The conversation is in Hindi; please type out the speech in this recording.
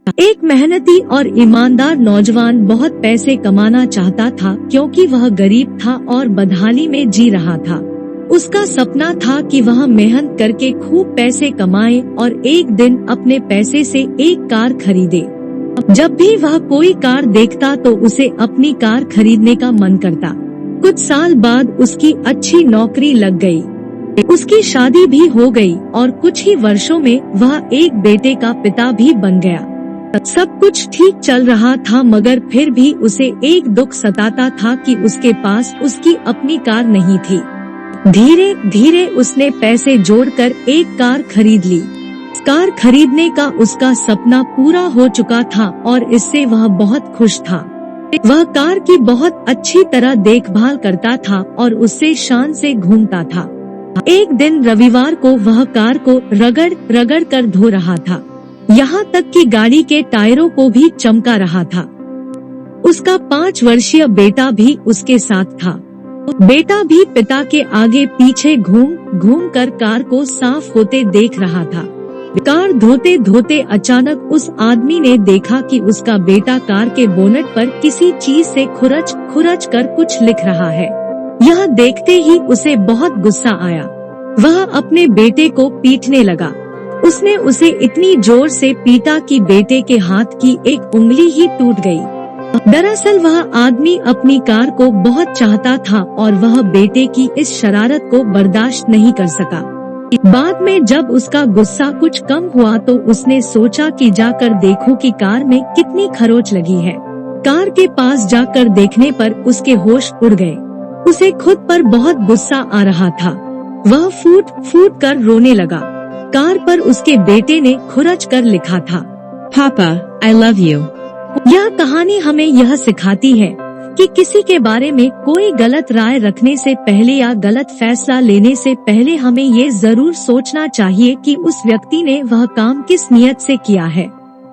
एक मेहनती और ईमानदार नौजवान बहुत पैसे कमाना चाहता था, क्योंकि वह गरीब था और बदहाली में जी रहा था। उसका सपना था कि वह मेहनत करके खूब पैसे कमाए और एक दिन अपने पैसे से एक कार खरीदे। जब भी वह कोई कार देखता तो उसे अपनी कार खरीदने का मन करता। कुछ साल बाद उसकी अच्छी नौकरी लग गई, उसकी शादी भी हो गई और कुछ ही वर्षों में वह एक बेटे का पिता भी बन गया। सब कुछ ठीक चल रहा था, मगर फिर भी उसे एक दुख सताता था कि उसके पास उसकी अपनी कार नहीं थी। धीरे धीरे उसने पैसे जोड़कर एक कार खरीद ली। कार खरीदने का उसका सपना पूरा हो चुका था और इससे वह बहुत खुश था। वह कार की बहुत अच्छी तरह देखभाल करता था और उससे शान से घूमता था। एक दिन रविवार को वह कार को रगड़ रगड़ कर धो रहा था, यहाँ तक कि गाड़ी के टायरों को भी चमका रहा था। उसका 5 वर्षीय बेटा भी उसके साथ था। बेटा भी पिता के आगे पीछे घूम घूम कर कार को साफ होते देख रहा था। कार धोते धोते अचानक उस आदमी ने देखा कि उसका बेटा कार के बोनट पर किसी चीज से खुरच खुरच कर कुछ लिख रहा है। यह देखते ही उसे बहुत गुस्सा आया। वह अपने बेटे को पीटने लगा। उसने उसे इतनी जोर से पीटा कि बेटे के हाथ की एक उंगली ही टूट गई। दरअसल वह आदमी अपनी कार को बहुत चाहता था और वह बेटे की इस शरारत को बर्दाश्त नहीं कर सका। बाद में जब उसका गुस्सा कुछ कम हुआ तो उसने सोचा कि जाकर देखूं कि कार में कितनी खरोंच लगी है। कार के पास जाकर देखने पर उसके होश उड़ गए। उसे खुद पर बहुत गुस्सा आ रहा था। वह फूट फूट कर रोने लगा। कार पर उसके बेटे ने खुरच कर लिखा था, पापा आई लव यू। यह कहानी हमें यह सिखाती है कि किसी के बारे में कोई गलत राय रखने से पहले या गलत फैसला लेने से पहले हमें ये जरूर सोचना चाहिए कि उस व्यक्ति ने वह काम किस नियत से किया है।